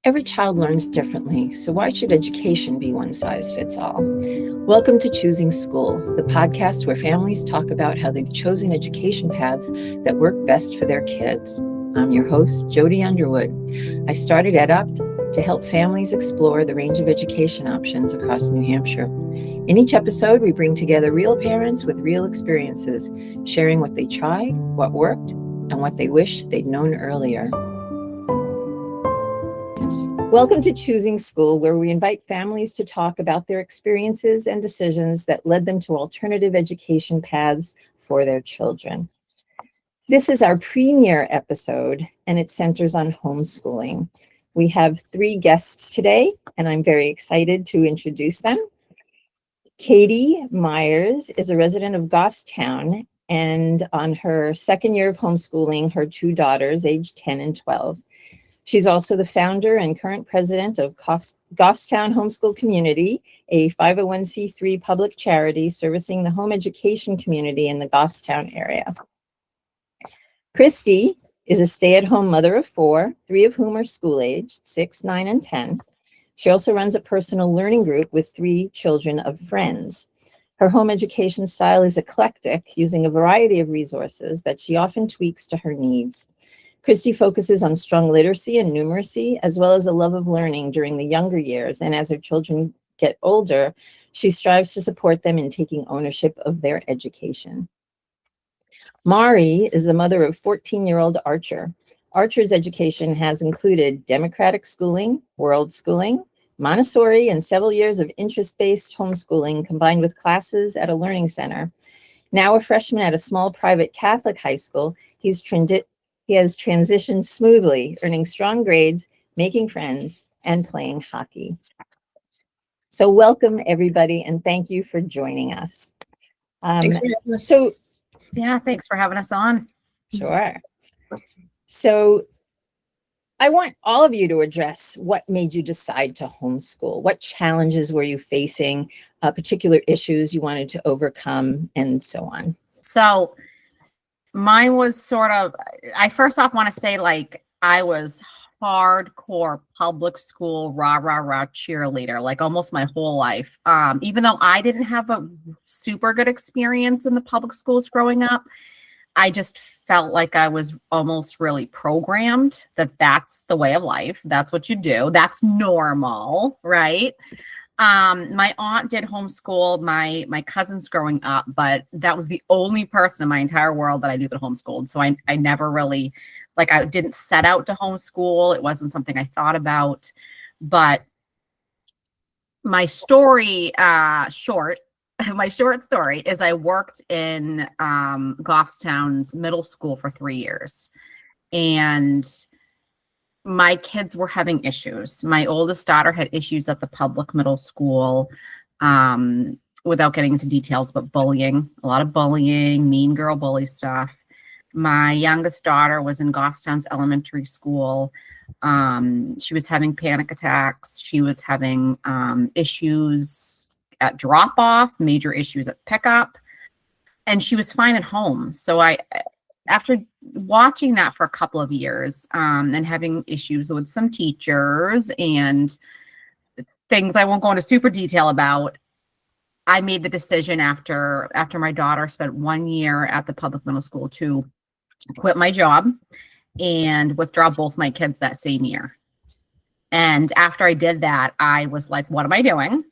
Every child learns differently, so why should education be one size fits all? Welcome to Choosing School, the podcast where families talk about how they've chosen education paths that work best for their kids. I'm your host, Jody Underwood. I started EdUpt to help families explore the range of education options across New Hampshire. In each episode, we bring together real parents with real experiences, sharing what they tried, what worked, and what they wish they'd known earlier. Welcome to Choosing School, where we invite families to talk about their experiences and decisions that led them to alternative education paths for their children. This is our premiere episode, and it centers on homeschooling. We have three guests today, and I'm very excited to introduce them. Katie Myers is a resident of Goffstown, and on her second year of homeschooling her two daughters, aged 10 and 12. She's also the founder and current president of Goffstown Homeschool Community, a 501c3 public charity servicing the home education community in the Goffstown area. Christy is a stay-at-home mother of four, three of whom are school-aged, 6, 9, and 10. She also runs a personal learning group with three children of friends. Her home education style is eclectic, using a variety of resources that she often tweaks to her needs. Christy focuses on strong literacy and numeracy, as well as a love of learning during the younger years. And as her children get older, she strives to support them in taking ownership of their education. Mari is the mother of 14-year-old Archer. Archer's education has included democratic schooling, world schooling, Montessori, and several years of interest-based homeschooling combined with classes at a learning center. Now a freshman at a small private Catholic high school, he has transitioned smoothly, earning strong grades, making friends, and playing hockey. So welcome, everybody, and thank you for joining us. Thanks for having us. Thanks for having us on. Sure. So I want all of you to address what made you decide to homeschool. What challenges were you facing, particular issues you wanted to overcome, and so on? So mine was I first off want to say, I was hardcore public school, rah cheerleader, almost my whole life. Even though I didn't have a super good experience in the public schools growing up, I just felt like I was almost really programmed that that's the way of life. That's what you do. That's normal, right? My aunt did homeschool my cousins growing up, but that was the only person in my entire world that I knew that homeschooled. So I never really, I didn't set out to homeschool. It wasn't something I thought about. But my story, my short story is I worked in Goffstown's middle school for 3 years. And my kids were having issues. My oldest daughter had issues at the public middle school, without getting into details, but bullying, a lot of bullying, mean girl bully stuff. My youngest daughter was in Goffstown's elementary school. She was having panic attacks. She was having issues at drop off, major issues at pickup, and she was fine at home. So after watching that for a couple of years, and having issues with some teachers and things I won't go into super detail about, I made the decision after my daughter spent 1 year at the public middle school to quit my job and withdraw both my kids that same year. And after I did that, I was like, what am I doing?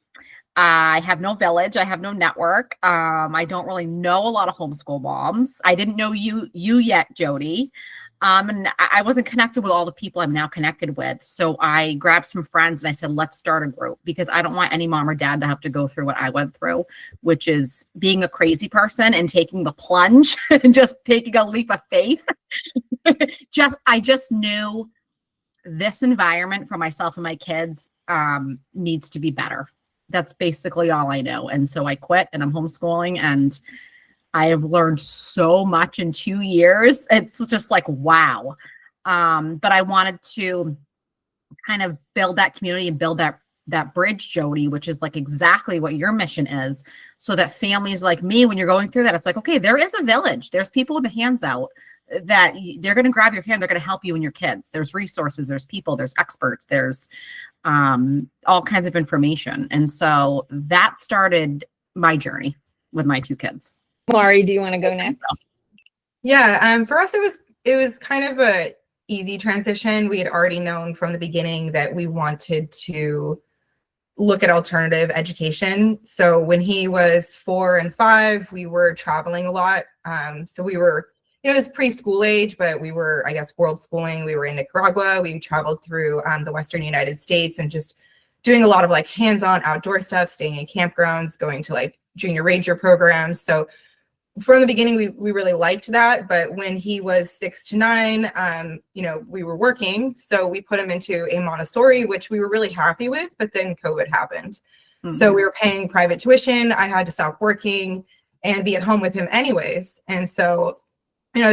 I have no village. I have no network. I don't really know a lot of homeschool moms. I didn't know you yet, Jody. And I wasn't connected with all the people I'm now connected with. So I grabbed some friends and I said, let's start a group, because I don't want any mom or dad to have to go through what I went through, which is being a crazy person and taking the plunge and just taking a leap of faith. I just knew this environment for myself and my kids needs to be better. That's basically all I know. And so I quit and I'm homeschooling, and I have learned so much in 2 years. It's just wow. But I wanted to kind of build that community and build that bridge, Jody, which is exactly what your mission is. So that families like me, when you're going through that, it's okay, there is a village. There's people with the hands out. that they're going to grab your hand. They're going to help you and your kids. There's resources, there's people, there's experts, there's all kinds of information. And so that started my journey with my two kids. Mari, do you want to go next? Yeah, for us, it was kind of a easy transition. We had already known from the beginning that we wanted to look at alternative education. So when he was 4 and 5, we were traveling a lot. So we were, it was preschool age, but we were, I guess, world schooling. We were in Nicaragua. We traveled through the Western United States and just doing a lot of like hands-on outdoor stuff, staying in campgrounds, going to like junior ranger programs. So from the beginning, we really liked that. But when he was 6 to 9, we were working. So we put him into a Montessori, which we were really happy with. But then COVID happened. Mm-hmm. So we were paying private tuition. I had to stop working and be at home with him anyways. And so,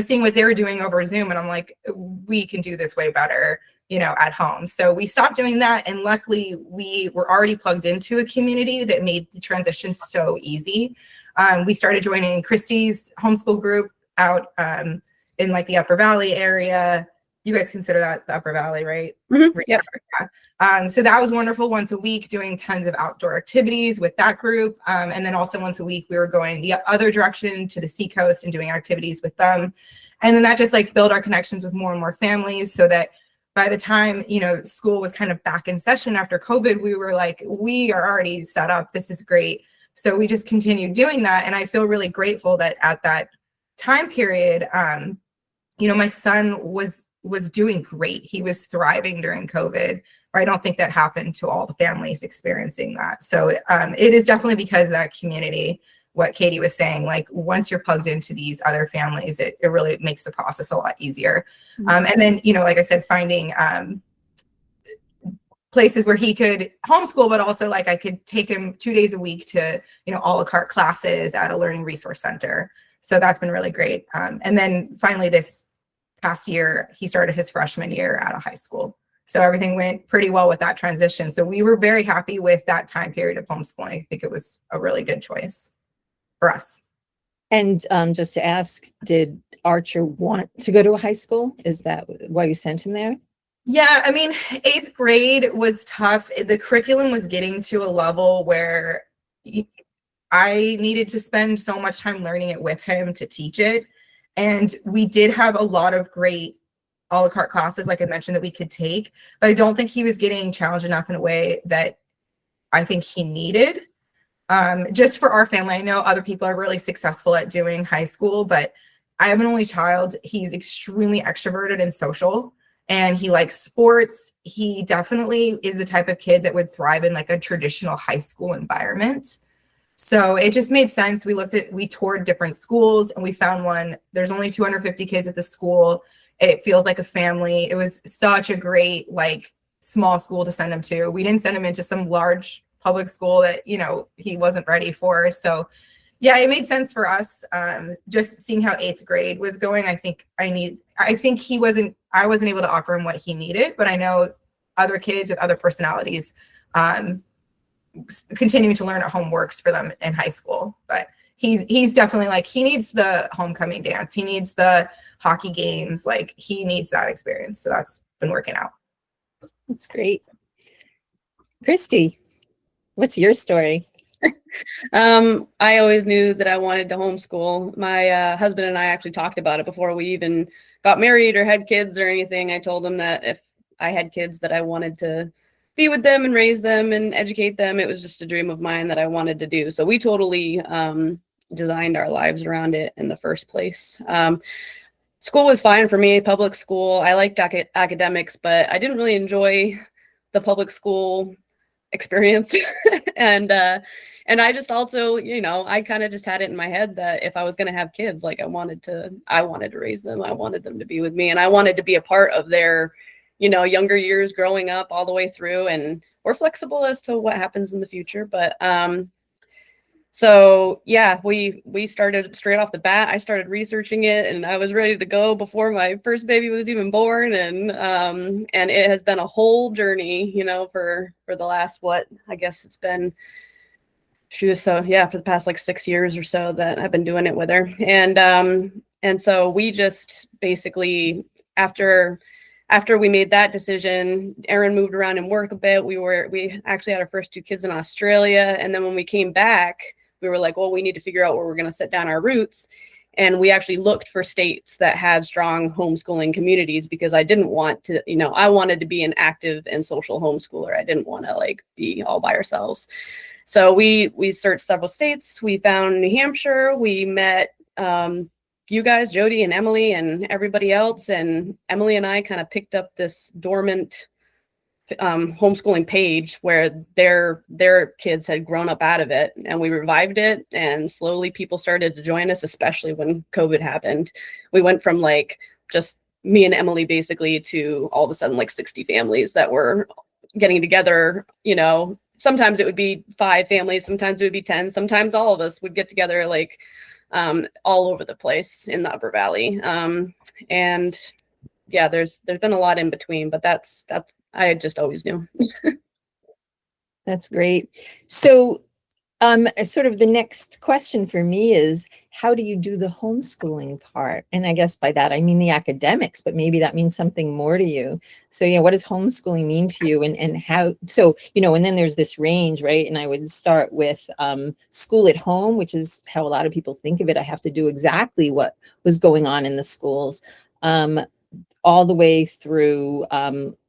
seeing what they were doing over Zoom, and I'm like, we can do this way better, at home. So we stopped doing that. And luckily, we were already plugged into a community that made the transition so easy. We started joining Christy's homeschool group out in like the Upper Valley area. You guys consider that the Upper Valley, right? Mm-hmm. Yep. Yeah. So that was wonderful. Once a week, doing tons of outdoor activities with that group. And then also once a week, we were going the other direction to the Seacoast and doing activities with them. And then that just like built our connections with more and more families so that by the time, school was kind of back in session after COVID, we were like, we are already set up. This is great. So we just continued doing that. And I feel really grateful that at that time period, my son was doing great. He was thriving during COVID. Or I don't think that happened to all the families experiencing that. So it is definitely because of that community, what Katie was saying, like once you're plugged into these other families, it really makes the process a lot easier. Mm-hmm. And then, like I said, finding places where he could homeschool, but also like I could take him 2 days a week to, a la carte classes at a learning resource center. So that's been really great. And then finally this past year, he started his freshman year at a high school. So everything went pretty well with that transition. So we were very happy with that time period of homeschooling. I think it was a really good choice for us. And just to ask, did Archer want to go to a high school? Is that why you sent him there? Yeah, I mean, 8th grade was tough. The curriculum was getting to a level where I needed to spend so much time learning it with him to teach it. And we did have a lot of great a la carte classes, like I mentioned, that we could take, but I don't think he was getting challenged enough in a way that I think he needed. Just for our family, I know other people are really successful at doing high school, but I have an only child. He's extremely extroverted and social. And he likes sports. He definitely is the type of kid that would thrive in like a traditional high school environment. So it just made sense. We toured different schools and we found one. There's only 250 kids at the school. It feels like a family. It was such a great, like small school to send him to. We didn't send him into some large public school that, he wasn't ready for. So yeah, it made sense for us. Just seeing how 8th grade was going. I wasn't able to offer him what he needed, but I know other kids with other personalities continuing to learn at home works for them in high school. But he's definitely like, he needs the homecoming dance. He needs the hockey games. Like he needs that experience. So that's been working out. That's great. Christy, what's your story? I always knew that I wanted to homeschool. My husband and I actually talked about it before we even got married or had kids or anything. I told him that if I had kids that I wanted to be with them and raise them and educate them. It was just a dream of mine that I wanted to do. So we totally designed our lives around it in the first place. School was fine for me, public school. I liked academics, but I didn't really enjoy the public school experience. And I just also, I kind of just had it in my head that if I was going to have kids, like I wanted to raise them. I wanted them to be with me and I wanted to be a part of their, younger years growing up all the way through. And we're flexible as to what happens in the future. But so yeah, we started straight off the bat. I started researching it and I was ready to go before my first baby was even born. And it has been a whole journey, for the last, I guess it's been, for the past like 6 years or so that I've been doing it with her. And And so we just basically, after we made that decision, Erin moved around and worked a bit. We actually had our first 2 kids in Australia. And then when we came back, we were like, well, we need to figure out where we're going to set down our roots. And we actually looked for states that had strong homeschooling communities, because I didn't want to, I wanted to be an active and social homeschooler. I didn't want to like be all by ourselves. So we searched several states. We found New Hampshire. We met you guys, Jody and Emily and everybody else. And Emily and I kind of picked up this dormant homeschooling page where their kids had grown up out of it, and we revived it, and slowly people started to join us, especially when COVID happened. We went from like just me and Emily basically to all of a sudden like 60 families that were getting together. Sometimes it would be 5 families, sometimes it would be 10, sometimes all of us would get together like all over the place in the Upper Valley. And yeah, there's been a lot in between, but that's I just always knew. That's great. So sort of the next question for me is, how do you do the homeschooling part? And I guess by that, I mean the academics, but maybe that means something more to you. So yeah, what does homeschooling mean to you, and how, so, and then there's this range, right? And I would start with school at home, which is how a lot of people think of it. I have to do exactly what was going on in the schools, all the way through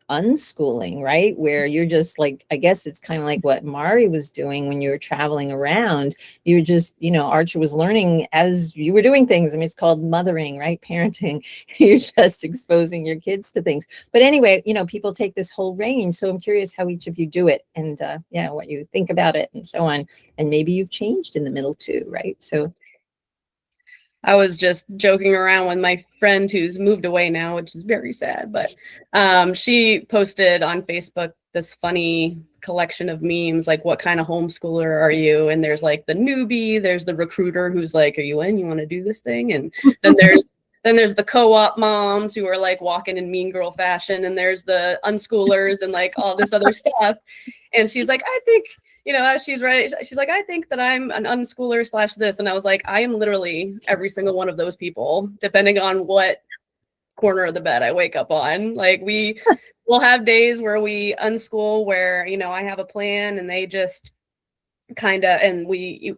unschooling, right? Where you're just like, I guess it's kind of like what Mari was doing when you were traveling around. You were just, Archer was learning as you were doing things. I mean, it's called mothering, right? Parenting. You're just exposing your kids to things. But anyway, people take this whole range. So I'm curious how each of you do it, and what you think about it and so on. And maybe you've changed in the middle too, right? So I was just joking around with my friend who's moved away now, which is very sad, but she posted on Facebook this funny collection of memes, like, what kind of homeschooler are you? And there's like the newbie, there's the recruiter who's like, are you in? You want to do this thing? And then there's the co-op moms who are like walking in mean girl fashion, and there's the unschoolers and like all this other stuff. And she's like, I think, she's right. She's like, I think that I'm an unschooler / this. And I was like, I am literally every single one of those people, depending on what corner of the bed I wake up on. Like, we'll have days where we unschool, where, I have a plan and they just kind of, and we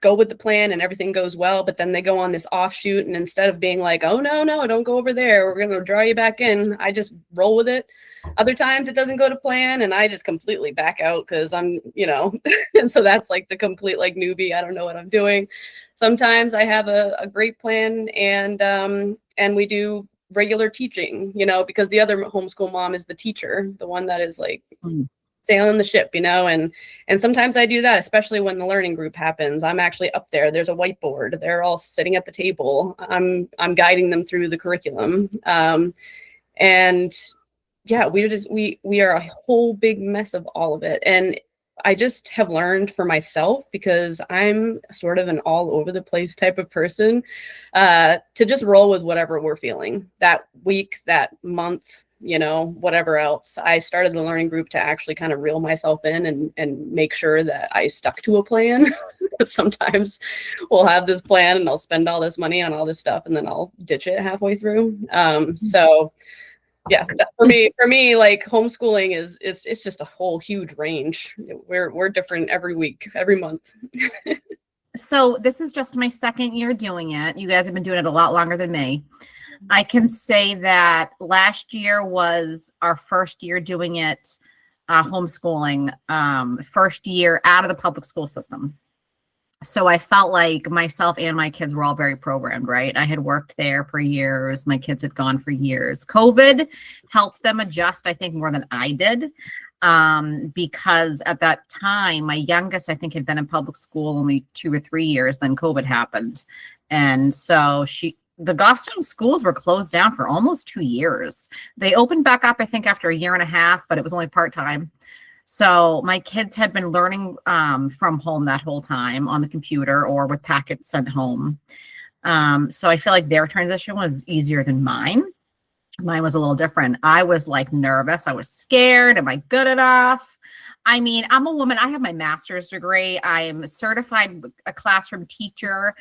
go with the plan and everything goes well, but then they go on this offshoot, and instead of being like, oh no, don't go over there, we're going to draw you back in, I just roll with it. Other times it doesn't go to plan and I just completely back out because I'm, and so that's like the complete like newbie, I don't know what I'm doing. Sometimes I have a great plan, and we do regular teaching, because the other homeschool mom is the teacher, the one that is like sailing the ship, and sometimes I do that, especially when the learning group happens. I'm actually up there. There's a whiteboard. They're all sitting at the table. I'm guiding them through the curriculum. And yeah, we are a whole big mess of all of it. And I just have learned for myself, because I'm sort of an all over the place type of person, to just roll with whatever we're feeling that week, that month, whatever else. I started the learning group to actually kind of reel myself in and make sure that I stuck to a plan. Sometimes we'll have this plan and I'll spend all this money on all this stuff, and then I'll ditch it halfway through. So yeah, for me, like, homeschooling it's just a whole huge range. We're different every week, every month. So this is just my second year doing it. You guys have been doing it a lot longer than me. I can say that last year was our first year doing it, homeschooling, first year out of the public school system. So I felt like myself and my kids were all very programmed, right? I had worked there for years. My kids had gone for years. COVID helped them adjust, I think, more than I did. Because at that time, my youngest, I think, had been in public school only 2 or 3 years. Then COVID happened. And so the Goffstown schools were closed down for almost 2 years. They opened back up, I think, after 1.5 years, but it was only part-time. So my kids had been learning from home that whole time on the computer or with packets sent home. So I feel like their transition was easier than mine. Mine was a little different. I was like nervous. I was scared. Am I good enough? I mean, I'm a woman. I have my master's degree. I am a certified classroom teacher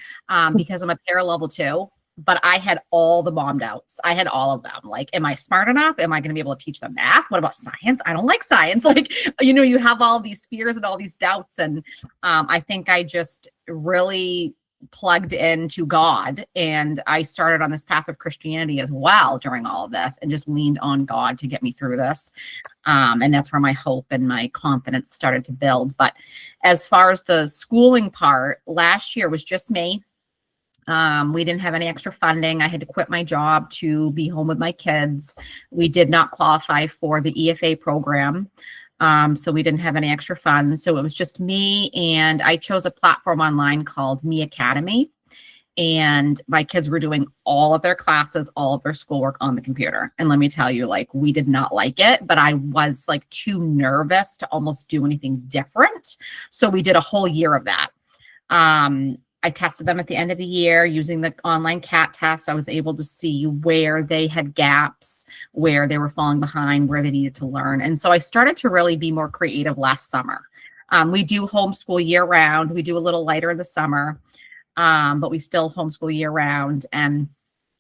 because I'm a para level 2. but I had all the mom doubts. I had all of them. Like, am I smart enough? Am I going to be able to teach them math? What about science? I don't like science. Like, you have all these fears and all these doubts. And I think I just really plugged into God, and I started on this path of Christianity as well during all of this, and just leaned on God to get me through this. And that's where my hope and my confidence started to build. But as far as the schooling part, last year was just me. We didn't have any extra funding. I had to quit my job to be home with my kids. We did not qualify for the EFA program. So we didn't have any extra funds. So it was just me, and I chose a platform online called Me Academy. And my kids were doing all of their classes, all of their schoolwork on the computer. And let me tell you, like, we did not like it, but I was like too nervous to almost do anything different. So we did a whole year of that. I tested them at the end of the year using the online CAT test. I was able to see where they had gaps, where they were falling behind, where they needed to learn. And so I started to really be more creative last summer. We do homeschool year round. We do a little lighter in the summer, but we still homeschool year round. And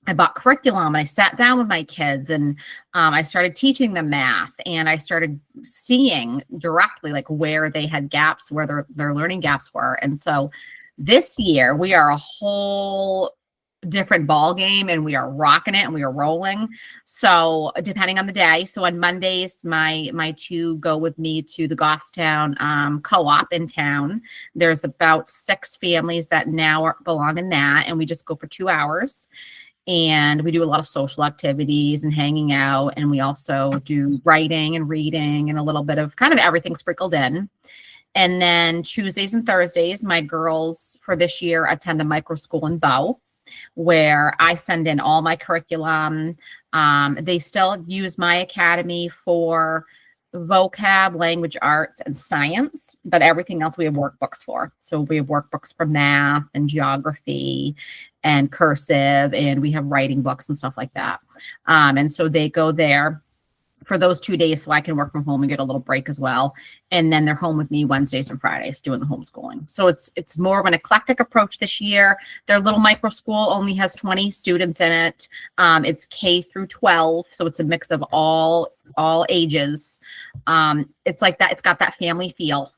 I bought curriculum, and I sat down with my kids, and I started teaching them math, and I started seeing directly like where they had gaps, where their learning gaps were. And so this year we are a whole different ball game, and we are rocking it, and we are rolling. So depending on the day. So on Mondays, my two go with me to the Goffstown co-op in town. There's about 6 families that now belong in that, and we just go for 2 hours. And we do a lot of social activities and hanging out. And we also do writing and reading and a little bit of kind of everything sprinkled in. And then Tuesdays and Thursdays, my girls for this year attend a micro school in Bow, where I send in all my curriculum. They still use my academy for vocab, language arts, and science, but everything else we have workbooks for. So we have workbooks for math and geography and cursive, and we have writing books and stuff like that. And so they go there for those 2 days so I can work from home and get a little break as well. And then they're home with me Wednesdays and Fridays doing the homeschooling. So it's more of an eclectic approach this year. Their little micro school only has 20 students in it. It's K through 12. So it's a mix of all ages. It's like that. It's got that family feel.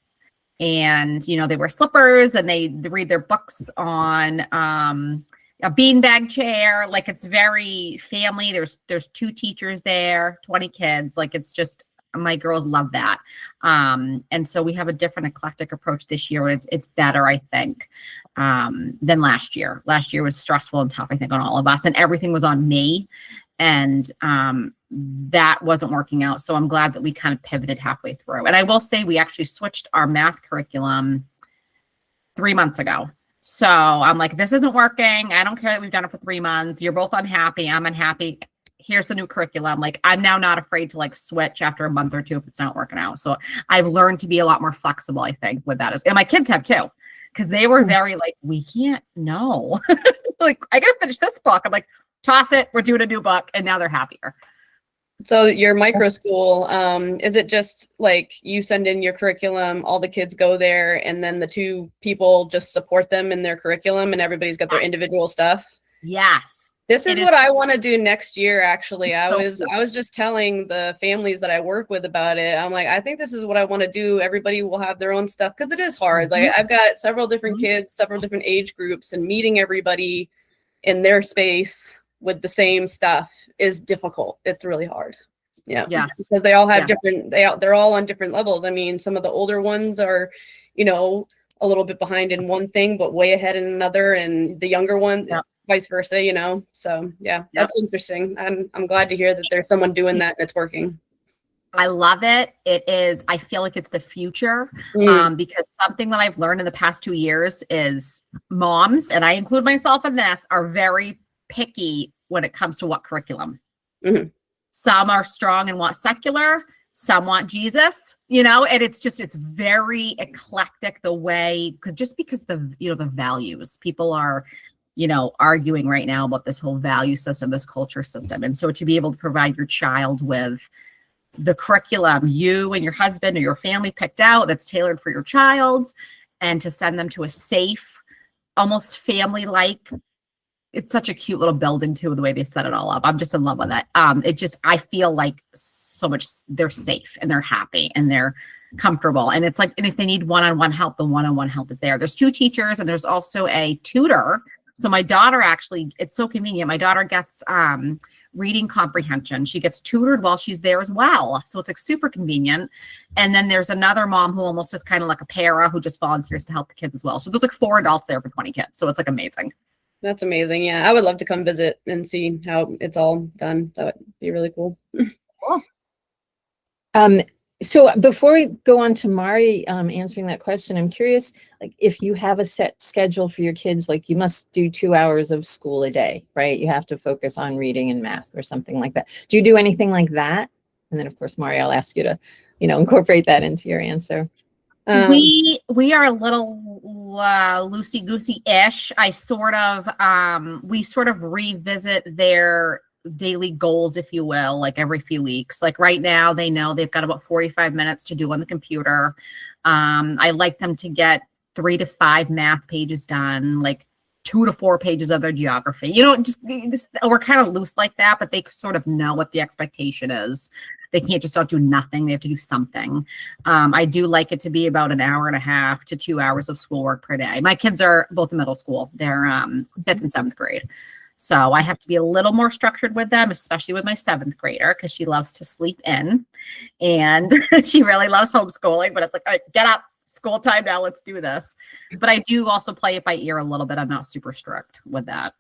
And, they wear slippers, and they read their books on a beanbag chair. Like, it's very family. There's 2 teachers there, 20 kids. Like, it's just, my girls love that. And so we have a different eclectic approach this year. It's better, I think, than last year. Last year was stressful and tough, I think, on all of us, and everything was on me. And that wasn't working out. So I'm glad that we kind of pivoted halfway through. And I will say we actually switched our math curriculum 3 months ago. So I'm like, this isn't working. I don't care that we've done it for 3 months. You're both unhappy. I'm unhappy. Here's the new curriculum. Like, I'm now not afraid to like switch after a month or 2 if it's not working out. So I've learned to be a lot more flexible, I think, with that. And my kids have too, because they were very like, we can't know. Like, I gotta finish this book. I'm like, toss it. We're doing a new book. And now they're happier. So your micro school, is it just like you send in your curriculum, all the kids go there, and then the 2 people just support them in their curriculum, and everybody's got their individual stuff? Yes. This is what I want to do next year, actually. I So was just telling the families that I work with about it. I'm like, I think this is what I want to do. Everybody will have their own stuff, because it is hard. Like, I've got several different kids, several different age groups, and meeting everybody in their space with the same stuff is difficult. It's really hard. Yeah. Yes. Because they all have different, they're all on different levels. I mean, some of the older ones are, a little bit behind in one thing, but way ahead in another. And the younger one, vice versa, So that's interesting. I'm glad to hear that there's someone doing that and it's working. I love it. It is, I feel like it's the future, because something that I've learned in the past 2 years is moms, and I include myself in this, are very picky when it comes to what curriculum. Some are strong and want secular, some want Jesus, and it's very eclectic the way, because the values, people are, arguing right now about this whole value system, this culture system. And so to be able to provide your child with the curriculum you and your husband or your family picked out that's tailored for your child, and to send them to a safe, almost family-like it's such a cute little building too, the way they set it all up. I'm just in love with it. I feel like so much they're safe and they're happy and they're comfortable. And it's like, and if they need one-on-one help, the one-on-one help is there. There's 2 teachers and there's also a tutor. So my daughter actually, it's so convenient. My daughter gets reading comprehension. She gets tutored while she's there as well. So it's like super convenient. And then there's another mom who almost is kind of like a para who just volunteers to help the kids as well. So there's like 4 adults there for 20 kids. So it's like amazing. That's amazing. Yeah, I would love to come visit and see how it's all done. That would be really cool. So before we go on to Mari answering that question, I'm curious, like if you have a set schedule for your kids, like you must do 2 hours of school a day, right? You have to focus on reading and math or something like that. Do you do anything like that? And then of course, Mari, I'll ask you to, incorporate that into your answer. We are a little loosey goosey ish. We sort of revisit their daily goals, if you will, like every few weeks. Like right now, they know they've got about 45 minutes to do on the computer. I like them to get 3 to 5 math pages done, like 2 to 4 pages of their geography. We're kind of loose like that, but they sort of know what the expectation is. They can't just do nothing. They have to do something. I do like it to be about an hour and a half to 2 hours of schoolwork per day. My kids are both in middle school. They're 5th and 7th grade. So I have to be a little more structured with them, especially with my 7th grader, because she loves to sleep in and she really loves homeschooling, but it's like, all right, get up, school time now, let's do this. But I do also play it by ear a little bit. I'm not super strict with that.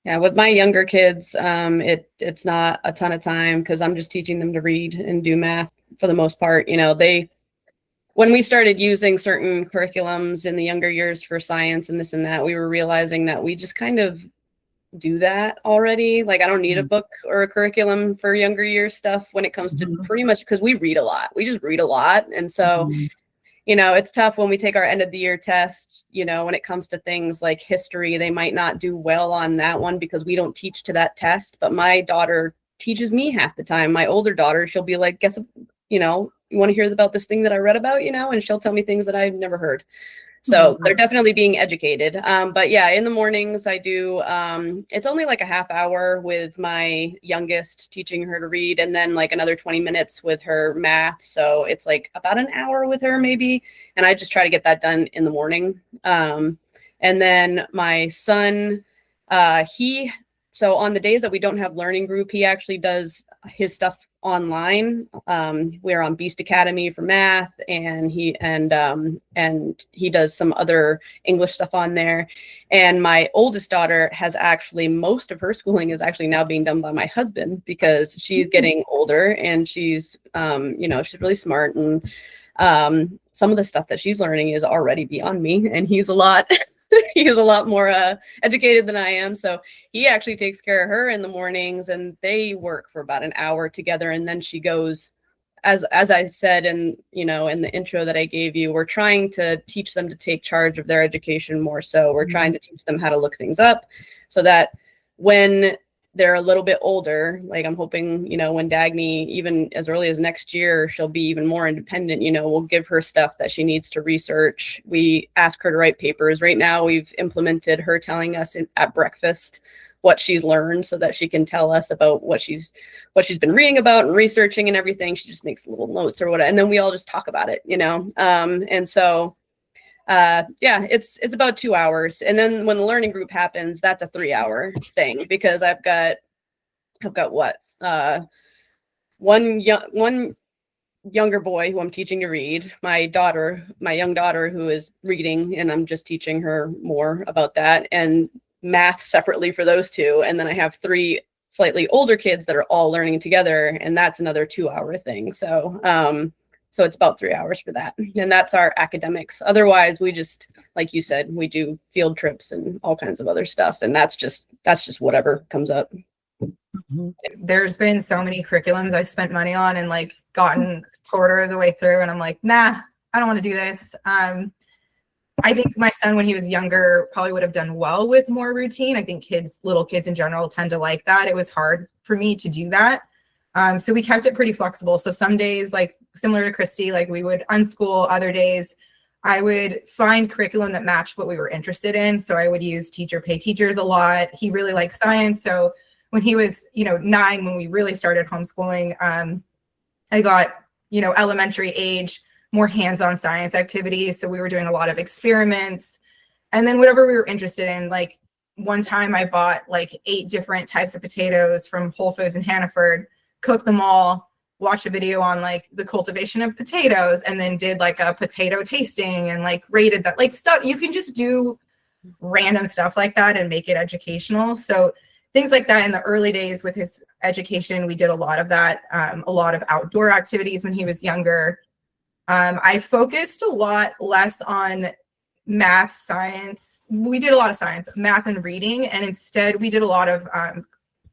Yeah, with my younger kids, it's not a ton of time because I'm just teaching them to read and do math for the most part. When we started using certain curriculums in the younger years for science and this and that, we were realizing that we just kind of do that already. Like I don't need a book or a curriculum for younger year stuff when it comes to pretty much, because we read a lot. We just read a lot. And so it's tough when we take our end of the year test, when it comes to things like history, they might not do well on that one because we don't teach to that test. But my daughter teaches me half the time. My older daughter, she'll be like, you want to hear about this thing that I read about, and she'll tell me things that I've never heard. So they're definitely being educated. But yeah, in the mornings I do, it's only like a half hour with my youngest teaching her to read and then like another 20 minutes with her math. So it's like about an hour with her maybe. And I just try to get that done in the morning. And then my son, so on the days that we don't have learning group, he actually does his stuff online. We're on Beast Academy for math, and he does some other English stuff on there. And my oldest daughter has actually, most of her schooling is actually now being done by my husband because she's getting older and she's she's really smart, and some of the stuff that she's learning is already beyond me, and he's a lot more educated than I am. So he actually takes care of her in the mornings, and they work for about an hour together. And then she goes, as I said, in the intro that I gave you, we're trying to teach them to take charge of their education more. So we're trying to teach them how to look things up so that when they're a little bit older, like I'm hoping, when Dagny, even as early as next year, she'll be even more independent, we'll give her stuff that she needs to research. We ask her to write papers. Right now, we've implemented her telling us at breakfast what she's learned so that she can tell us about what she's been reading about and researching and everything. She just makes little notes or whatever. And then we all just talk about it, and so it's about 2 hours. And then when the learning group happens, that's a 3-hour thing because I've got what, one younger boy who I'm teaching to read, my young daughter who is reading, and I'm just teaching her more about that, and math separately for those 2. And then I have 3 slightly older kids that are all learning together, and that's another 2-hour thing. So it's about 3 hours for that. And that's our academics. Otherwise, we just, like you said, we do field trips and all kinds of other stuff. And that's just whatever comes up. There's been so many curriculums I spent money on and like gotten a quarter of the way through. And I'm like, nah, I don't want to do this. I think my son, when he was younger, probably would have done well with more routine. I think little kids in general tend to like that. It was hard for me to do that. So we kept it pretty flexible. So some days, like similar to Christy, like we would unschool. Other days, I would find curriculum that matched what we were interested in. So I would use teacher pay teachers a lot. He really liked science. So when he was, 9, when we really started homeschooling, I got, elementary age, more hands-on science activities. So we were doing a lot of experiments, and then whatever we were interested in. Like one time I bought like 8 different types of potatoes from Whole Foods in Hannaford, cooked them all, watched a video on like the cultivation of potatoes, and then did like a potato tasting and like rated that, like stuff. You can just do random stuff like that and make it educational. So things like that in the early days with his education, we did a lot of that, a lot of outdoor activities when he was younger. I focused a lot less on math, science. We did a lot of science, math, and reading. And instead we did a lot of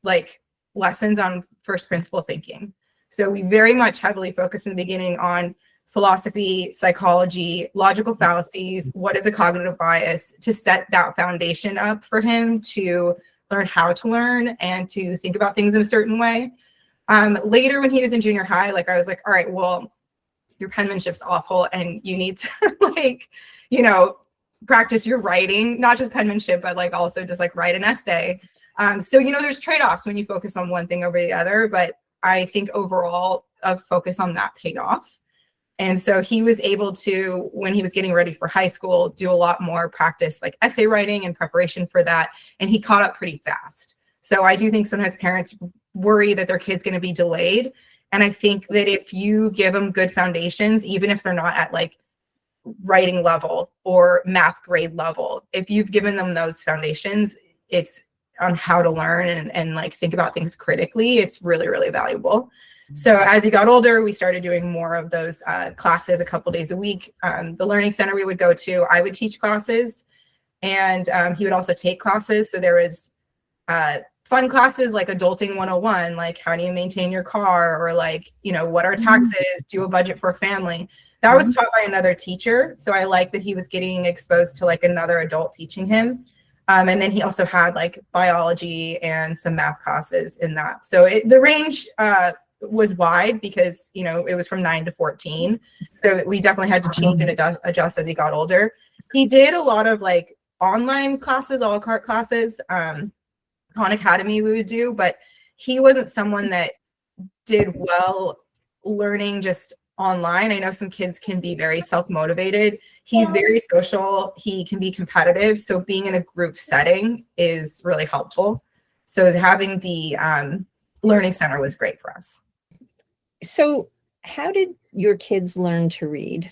like lessons on first principle thinking. So we very much heavily focused in the beginning on philosophy, psychology, logical fallacies, what is a cognitive bias, to set that foundation up for him to learn how to learn and to think about things in a certain way. Later when he was in junior high, like I was like, all right, well, your penmanship's awful and you need to practice your writing, not just penmanship, but like also just like write an essay. So there's trade-offs when you focus on one thing over the other, but I think overall a focus on that paid off. And so he was able to, when he was getting ready for high school, do a lot more practice, like essay writing and preparation for that. And he caught up pretty fast. So I do think sometimes parents worry that their kid's going to be delayed. And I think that if you give them good foundations, even if they're not at like writing level or math grade level, if you've given them those foundations, it's on how to learn and like think about things critically, it's really, really valuable. So as he got older, we started doing more of those classes a couple days a week. The learning center we would go to, I would teach classes, and he would also take classes. So there was fun classes like Adulting 101, like how do you maintain your car, or like, what are taxes, do a budget for a family. That was taught by another teacher. So I like that he was getting exposed to like another adult teaching him. And then he also had like biology and some math classes in that. So the range was wide because, it was from 9 to 14. So we definitely had to change and adjust as he got older. He did a lot of like online classes, a la carte classes, Khan Academy we would do, but he wasn't someone that did well learning just online. I know some kids can be very self-motivated. He's very social. He can be competitive. So being in a group setting is really helpful. So having the learning center was great for us. So how did your kids learn to read?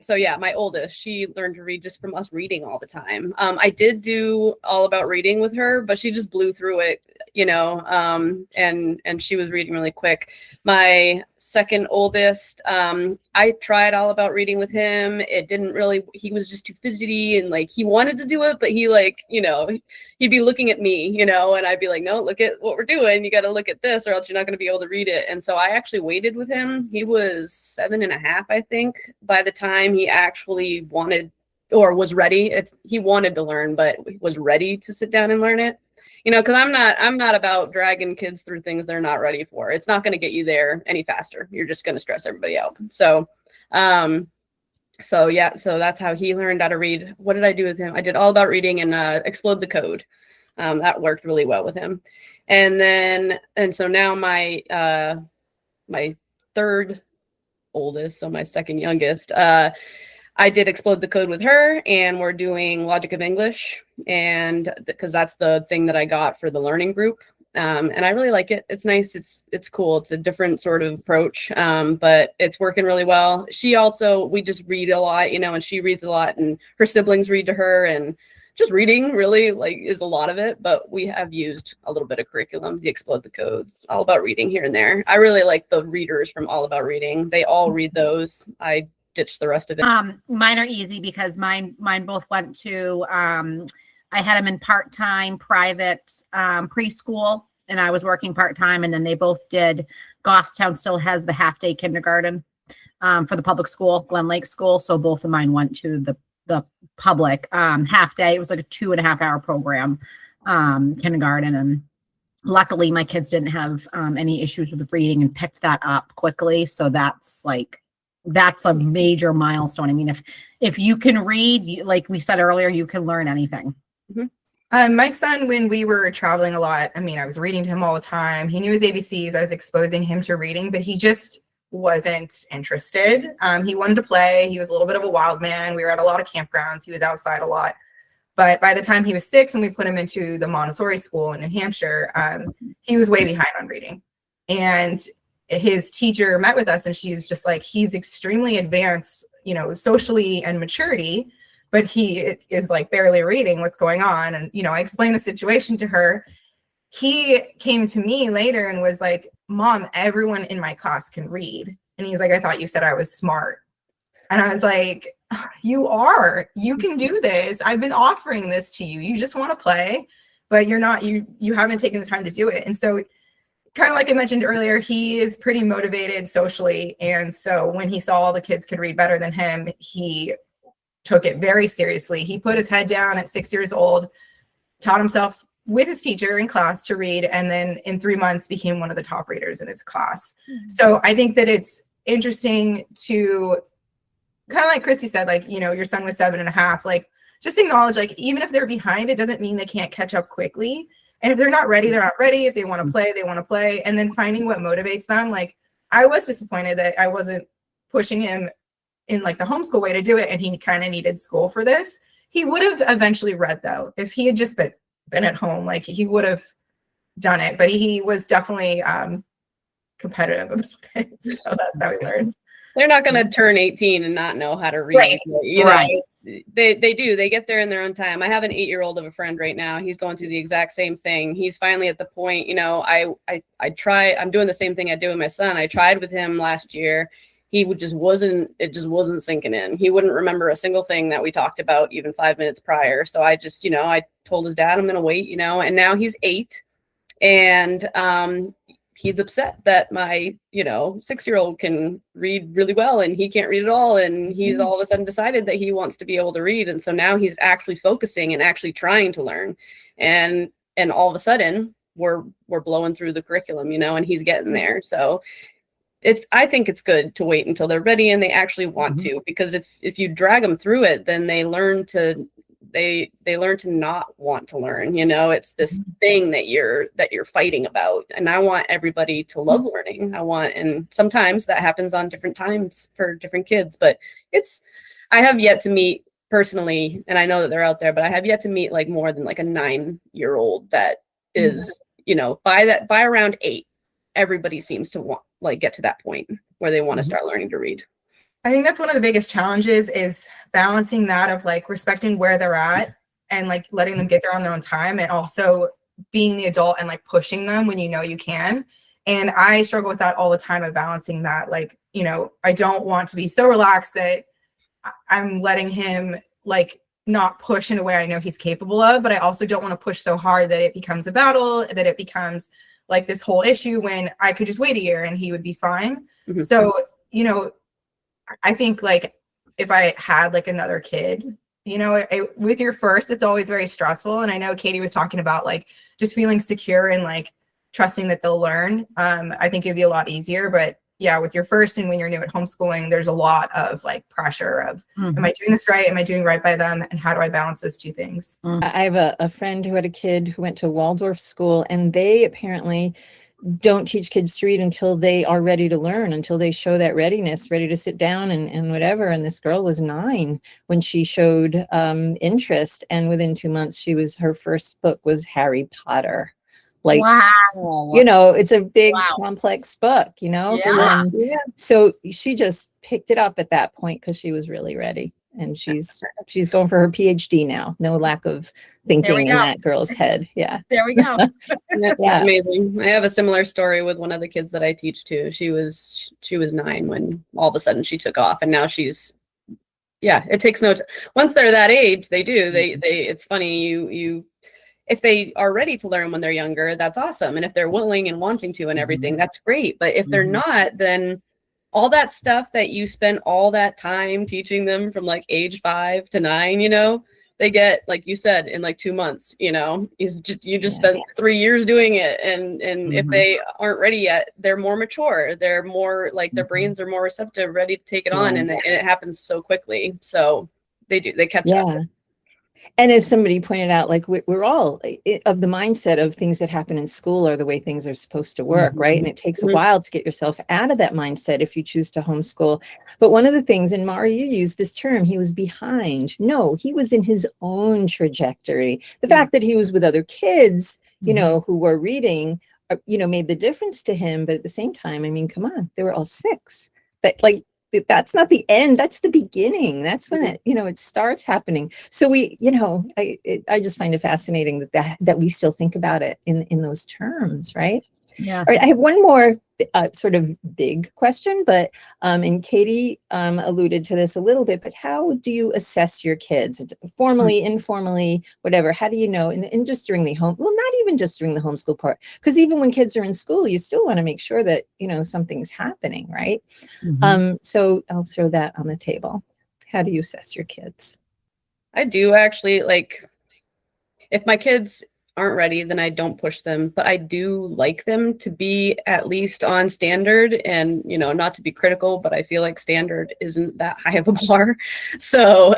So yeah, my oldest, she learned to read just from us reading all the time. I did do all about reading with her, but she just blew through it, and she was reading really quick. My second oldest, I tried all about reading with him. It didn't really, he was just too fidgety, and like he wanted to do it, but he like, he'd be looking at me, and I'd be like, no, look at what we're doing. You got to look at this or else you're not going to be able to read it. And so I actually waited with him. He was 7.5, I think, by the time he actually wanted or was ready. He wanted to learn, but was ready to sit down and learn it. Because I'm not about dragging kids through things they're not ready for. It's not going to get you there any faster. You're just going to stress everybody out. So that's how he learned how to read. What did I do with him? I did all about reading and Explode the Code. That worked really well with him. And so now my third oldest, so my second youngest, I did Explode the Code with her, and we're doing Logic of English, and because that's the thing that I got for the learning group. And I really like it. It's nice. It's cool. It's a different sort of approach, but it's working really well. We just read a lot, and she reads a lot, and her siblings read to her, and just reading really like is a lot of it. But we have used a little bit of curriculum, the Explode the Codes, all about reading here and there. I really like the readers from All About Reading. They all read those. I ditch the rest of it. Mine are easy because mine both went to I had them in part-time private preschool, and I was working part-time, and then they both did. Goffstown still has the half-day kindergarten for the public school, Glen Lake School. So both of mine went to the public half-day. It was like a 2.5-hour program, kindergarten, and luckily my kids didn't have any issues with reading and picked that up quickly. So that's like that's a major milestone. I mean, if you can read, like we said earlier, you can learn anything. My son, when we were traveling a lot, I mean, I was reading to him all the time. He knew his ABCs. I was exposing him to reading, but he just wasn't interested. He wanted to play. He was a little bit of a wild man. We were at a lot of campgrounds. He was outside a lot. But by the time he was 6 and we put him into the Montessori school in New Hampshire, he was way behind on reading. And his teacher met with us and she was just like, he's extremely advanced, you know, socially and maturity, but he is like barely reading. What's going on? And, you know, I explained the situation to her. He came to me later and was like, Mom, everyone in my class can read. And he's like, I thought you said I was smart. And I was like, you are, you can do this. I've been offering this to you. You just want to play, but you're not, you haven't taken the time to do it. And so kind of like I mentioned earlier, he is pretty motivated socially. And so when he saw all the kids could read better than him, he took it very seriously. He put his head down at 6 years old, taught himself with his teacher in class to read, and then in 3 months became one of the top readers in his class. So I think that it's interesting to kind of like Christy said, like, you know, your son was 7.5, like just acknowledge, like, even if they're behind, it doesn't mean they can't catch up quickly. And if they're not ready, they're not ready. If they want to play, they want to play. And then finding what motivates them. Like, I was disappointed that I wasn't pushing him in like the homeschool way to do it. And he kind of needed school for this. He would have eventually read though. If he had just been at home, like he would have done it, but he was definitely competitive about it. So that's how he learned. They're not going to turn 18 and not know how to read. Right. You know, Right. They do. They get there in their own time. I have an 8-year-old of a friend right now. He's going through the exact same thing. He's finally at the point, you know, I try, I'm doing the same thing I do with my son. I tried with him last year. It just wasn't sinking in. He wouldn't remember a single thing that we talked about even 5 minutes prior. So I just, you know, I told his dad, I'm going to wait, you know, and now he's 8 and, he's upset that my, you know, 6-year-old can read really well and he can't read at all. And he's all of a sudden decided that he wants to be able to read. And so now he's actually focusing and actually trying to learn. And all of a sudden we're blowing through the curriculum, you know, and he's getting there. So I think it's good to wait until they're ready and they actually want to, because if you drag them through it, then they learn to not want to learn. You know, it's this thing that you're fighting about. And I want everybody to love learning. And sometimes that happens on different times for different kids, but I have yet to meet personally, and I know that they're out there, but I have yet to meet like more than like a 9-year-old that is, you know, by around 8, everybody seems to want like get to that point where they want to start learning to read. I think that's one of the biggest challenges is balancing that of like respecting where they're at and like letting them get there on their own time, and also being the adult and like pushing them when you know you can. And I struggle with that all the time of balancing that. Like, you know, I don't want to be so relaxed that I'm letting him like not push in a way I know he's capable of, but I also don't want to push so hard that it becomes a battle, that it becomes like this whole issue when I could just wait a year and he would be fine. So, you know, I think like if I had like another kid, you know, with your first, it's always very stressful. And I know Katie was talking about like just feeling secure and like trusting that they'll learn. I think it'd be a lot easier, but yeah, with your first and when you're new at homeschooling, there's a lot of like pressure of, am I doing this right? Am I doing right by them? And how do I balance those two things? I have a friend who had a kid who went to Waldorf school, and they apparently don't teach kids to read until they are ready to learn, until they show that readiness, ready to sit down and whatever. And this girl was 9 when she showed interest. And within 2 months, her first book was Harry Potter. Like, wow. You know, it's a big complex book, you know? Yeah. So she just picked it up at that point because she was really ready. And she's going for her PhD now. No lack of thinking in that girl's head. Yeah. There we go. That's amazing. I have a similar story with one of the kids that I teach too. She was 9 when all of a sudden she took off, and now she's, it takes no time. Once they're that age, they do. It's funny. You if they are ready to learn when they're younger, that's awesome. And if they're willing and wanting to and everything, that's great. But if they're not, then all that stuff that you spent all that time teaching them from like age 5 to 9, you know, they get, like you said, in like 2 months, you know, you just Yeah. spent 3 years doing it. And if Mhm. they aren't ready yet, they're more mature. They're more like their Mhm. brains are more receptive, ready to take it Yeah. on. And it happens so quickly. So they catch up. Yeah. And as somebody pointed out, like we're all of the mindset of things that happen in school are the way things are supposed to work, right? And it takes a Mhm. while to get yourself out of that mindset if you choose to homeschool. But one of the things, and Mari, you used this term, he was behind. No, he was in his own trajectory. The fact that he was with other kids, you know, who were reading, you know, made the difference to him. But at the same time, I mean, come on, they were all 6. That like that's not the end, that's the beginning. That's when it, you know, it starts happening. So we, you know, I just find it fascinating that we still think about it in those terms, right? Yes. All right, I have one more sort of big question, but and Katie alluded to this a little bit, but how do you assess your kids, formally, informally, whatever? How do you know? And just during the well, not even just during the homeschool part, because even when kids are in school, you still want to make sure that, you know, something's happening, right? So I'll throw that on the table. How do you assess your kids? I do actually, like, if my kids aren't ready, then I don't push them, but I do like them to be at least on standard. And, you know, not to be critical, but I feel like standard isn't that high of a bar. So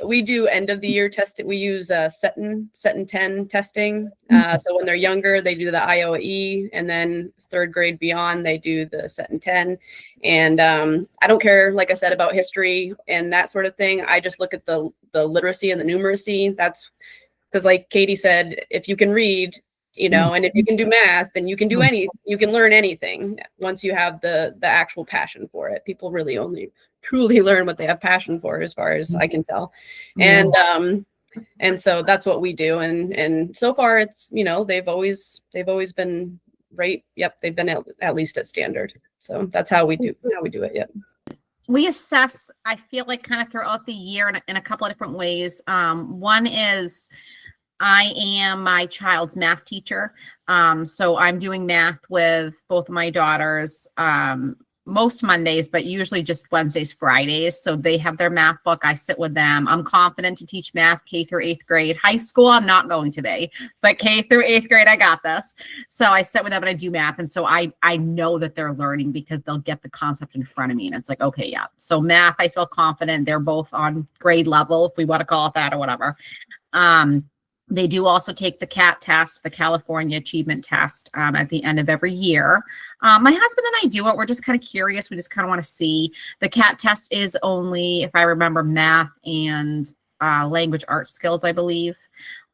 we do end of the year testing. We use set and 10 testing. So when they're younger, they do the IOE, and then 3rd grade beyond, they do the set and 10. And I don't care, like I said, about history and that sort of thing. I just look at the literacy and the numeracy. That's because, like Katie said, if you can read, you know, and if you can do math, then you can do you can learn anything once you have the actual passion for it. People really only truly learn what they have passion for, as far as I can tell. And so that's what we do. And so far, it's, you know, they've always been right. Yep. They've been at least at standard. So that's how we do it. Yep. We assess, I feel like, kind of throughout the year in a couple of different ways. One is I am my child's math teacher. So I'm doing math with both of my daughters most Mondays, but usually just Wednesdays, Fridays. So they have their math book. I sit with them. I'm confident to teach math K through 8th grade. High school, I'm not going today, but K through 8th grade, I got this. So I sit with them and I do math. And so I know that they're learning because they'll get the concept in front of me. And it's like, okay, yeah. So math, I feel confident. They're both on grade level, if we want to call it that or whatever. They do also take the CAT test, the California Achievement Test, at the end of every year. My husband and I do it. We're just kind of curious. We just kind of want to see. The CAT test is only, if I remember, math and language arts skills, I believe.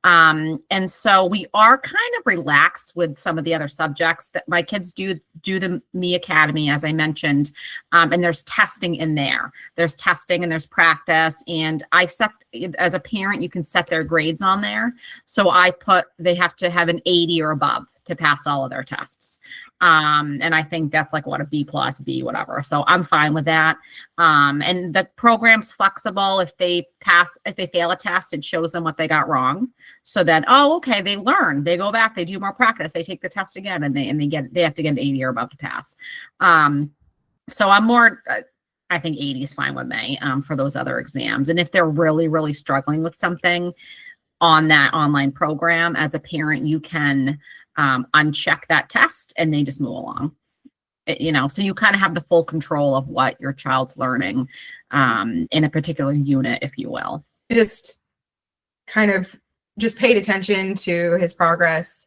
And so we are kind of relaxed with some of the other subjects that my kids do the Me Academy, as I mentioned. And there's testing in there. There's testing and there's practice. And I set, as a parent, you can set their grades on there. So they have to have an 80 or above to pass all of their tests. And I think that's like a B+, B, whatever. So I'm fine with that. And the program's flexible. If they fail a test, it shows them what they got wrong. So then, oh, okay, they learn, they go back, they do more practice, they take the test again, and they have to get an 80 or above to pass. So I'm more, I think 80 is fine with me for those other exams. And if they're really, really struggling with something on that online program, as a parent, you can uncheck that test and they just move along. You know, so you kind of have the full control of what your child's learning in a particular unit, if you will. Just kind of just paid attention to his progress,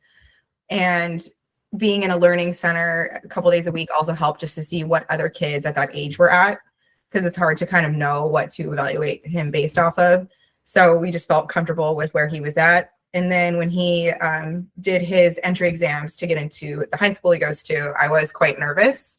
and being in a learning center a couple days a week also helped just to see what other kids at that age were at, because it's hard to kind of know what to evaluate him based off of. So we just felt comfortable with where he was at. And then when he did his entry exams to get into the high school he goes to, I was quite nervous.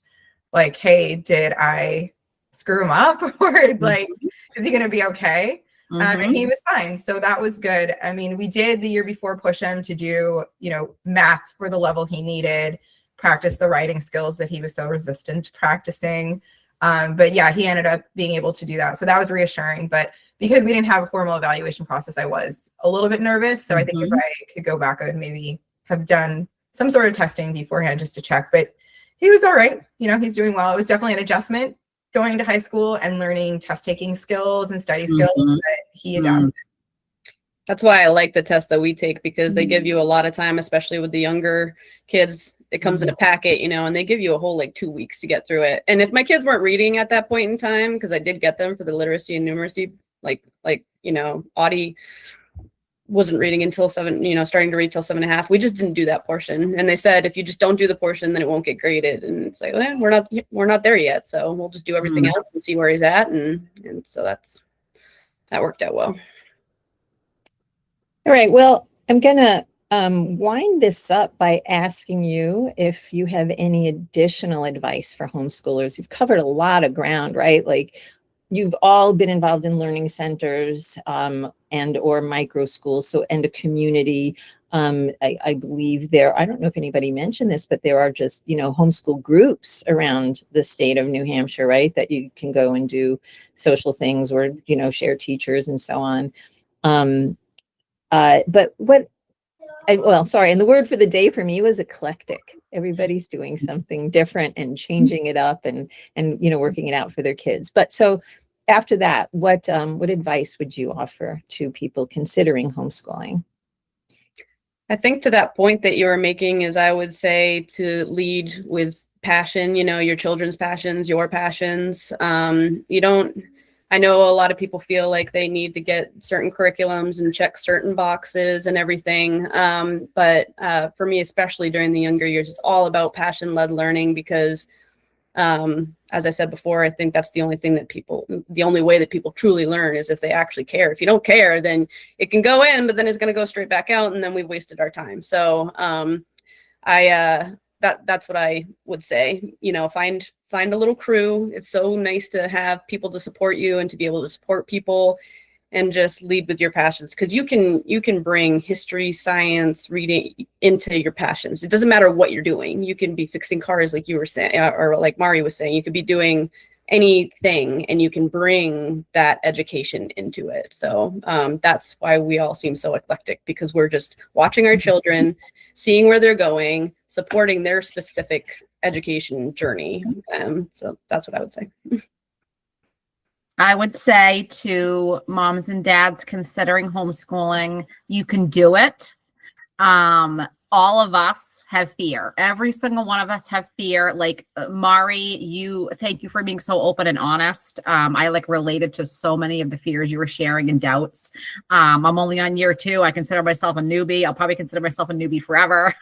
Like, hey, did I screw him up? Or like, is he going to be okay? And he was fine. So that was good. I mean, we did the year before push him to do, you know, math for the level he needed, practice the writing skills that he was so resistant to practicing. But yeah, he ended up being able to do that. So that was reassuring. But because we didn't have a formal evaluation process, I was a little bit nervous. So I think if I could go back, I would maybe have done some sort of testing beforehand just to check. But he was all right. You know, he's doing well. It was definitely an adjustment going to high school and learning test taking skills and study skills Mhm. that he adapted. That's why I like the test that we take, because they give you a lot of time, especially with the younger kids. It comes in a packet, and they give you a whole like 2 weeks to get through it. And if my kids weren't reading at that point in time, because I did get them for the literacy and numeracy, Audie wasn't reading until 7, starting to read till 7.5. We just didn't do that portion. And they said, if you just don't do the portion, then it won't get graded. And it's like, well, we're not there yet. So we'll just do everything else and see where he's at. And so that worked out well. All right. Well, I'm going to wind this up by asking you if you have any additional advice for homeschoolers. You've covered a lot of ground, right? Like, you've all been involved in learning centers and or micro schools, and a community. I believe I don't know if anybody mentioned this, but there are just, homeschool groups around the state of New Hampshire, right? That you can go and do social things or, share teachers and so on. But and the word for the day for me was eclectic. Everybody's doing something different and changing it up and working it out for their kids. But so after that, what advice would you offer to people considering homeschooling? I think to that point that you were making is, I would say to lead with passion, your children's passions, your passions. I know a lot of people feel like they need to get certain curriculums and check certain boxes and everything. But for me, especially during the younger years, it's all about passion-led learning, because as I said before, I think that's the only way that people truly learn is if they actually care. If you don't care, then it can go in, but then it's going to go straight back out, and then we've wasted our time. So that's what I would say. Find a little crew. It's so nice to have people to support you and to be able to support people, and just lead with your passions, because you can bring history, science, reading into your passions. It doesn't matter what you're doing. You can be fixing cars, like you were saying, or like Mari was saying. You could be doing anything, and you can bring that education into it. So that's why we all seem so eclectic, because we're just watching our children, seeing where they're going, supporting their specific education journey. So that's what I would say. I would say to moms and dads considering homeschooling, you can do it. All of us have fear. Every single one of us have fear. Like Mari, thank you for being so open and honest. I related to so many of the fears you were sharing and doubts. I'm only on year 2. I consider myself a newbie. I'll probably consider myself a newbie forever.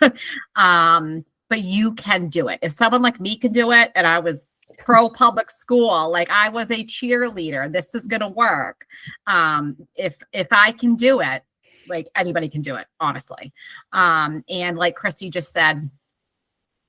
But you can do it. If someone like me can do it, and I was pro public school, like I was a cheerleader, this is going to work. If I can do it, like anybody can do it, honestly. And like Christy just said,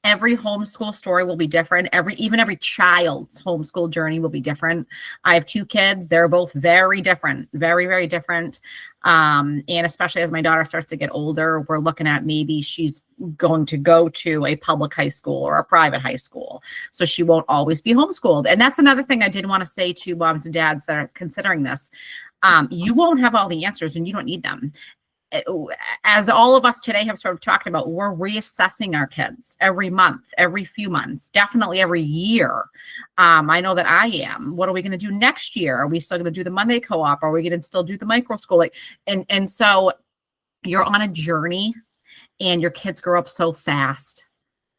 every homeschool story will be different. Every child's homeschool journey will be different. I have 2 kids. They're both very different, very, very different. And especially as my daughter starts to get older, we're looking at maybe she's going to go to a public high school or a private high school. So she won't always be homeschooled. And that's another thing I did want to say to moms and dads that are considering this. You won't have all the answers, and you don't need them. As all of us today have sort of talked about, we're reassessing our kids every month, every few months, definitely every year. I know that I am. What are we going to do next year? Are we still going to do the Monday co-op? Are we going to still do the micro school? And so you're on a journey, and your kids grow up so fast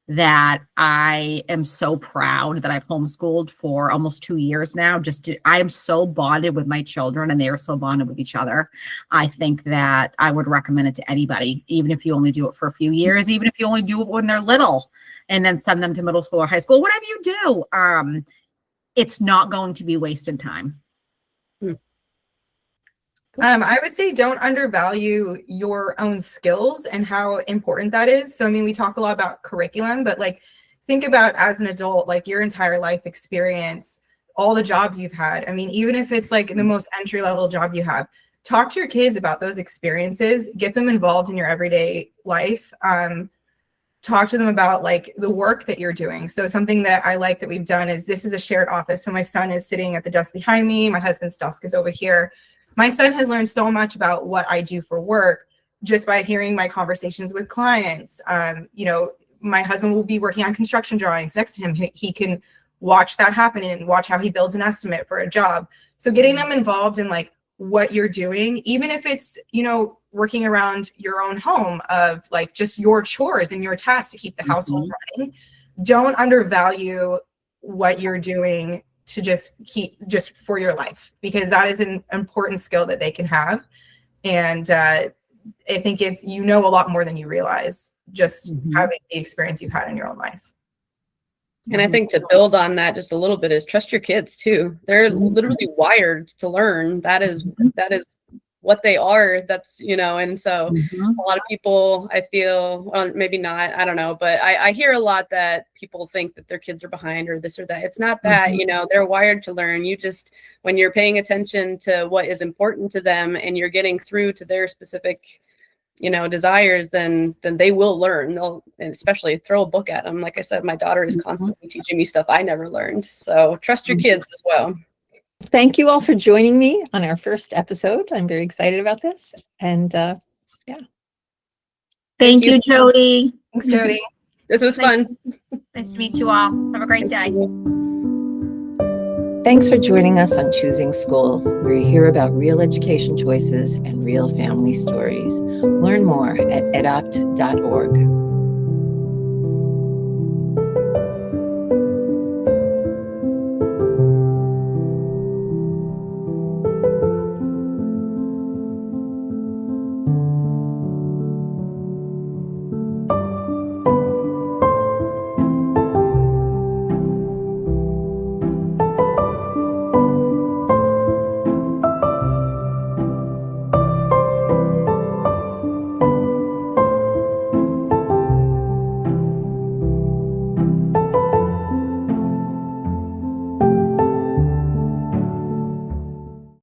that I am so proud that I've homeschooled for almost 2 years now. I am so bonded with my children, and they are so bonded with each other. I think that I would recommend it to anybody, even if you only do it for a few years, even if you only do it when they're little, and then send them to middle school or high school, whatever you do. It's not going to be wasted time. I would say don't undervalue your own skills and how important that is. So, I mean, we talk a lot about curriculum, but think about as an adult, your entire life experience, all the jobs you've had. I mean, even if it's the most entry level job you have, talk to your kids about those experiences, get them involved in your everyday life. Talk to them about the work that you're doing. So something that I like that we've done is, this is a shared office. So my son is sitting at the desk behind me. My husband's desk is over here. My son has learned so much about what I do for work just by hearing my conversations with clients. My husband will be working on construction drawings next to him. He can watch that happen and watch how he builds an estimate for a job. So getting them involved in like what you're doing, even if it's, you know, working around your own home of like just your chores and your tasks to keep the household running. Don't undervalue what you're doing to just for your life, because that is an important skill that they can have. And I think it's, you know, a lot more than you realize just having the experience you've had in your own life. And I think to build on that just a little bit is trust your kids too. They're literally wired to learn. That is what they are. That's, you know, and so a lot of people, I feel, well, maybe not, I don't know, but I hear a lot that people think that their kids are behind or this or that. It's not that, you know, they're wired to learn. You just, when you're paying attention to what is important to them and you're getting through to their specific, you know, desires, then they will learn. They'll, and especially throw a book at them. Like I said, my daughter is constantly teaching me stuff I never learned. So trust your kids as well. Thank you all for joining me on our first episode. I'm very excited about this. And Thank you, Jody. Thanks, Jody. This was fun. Nice to meet you all. Have a great day. thanks for joining us on Choosing School, where you hear about real education choices and real family stories. Learn more at edopt.org.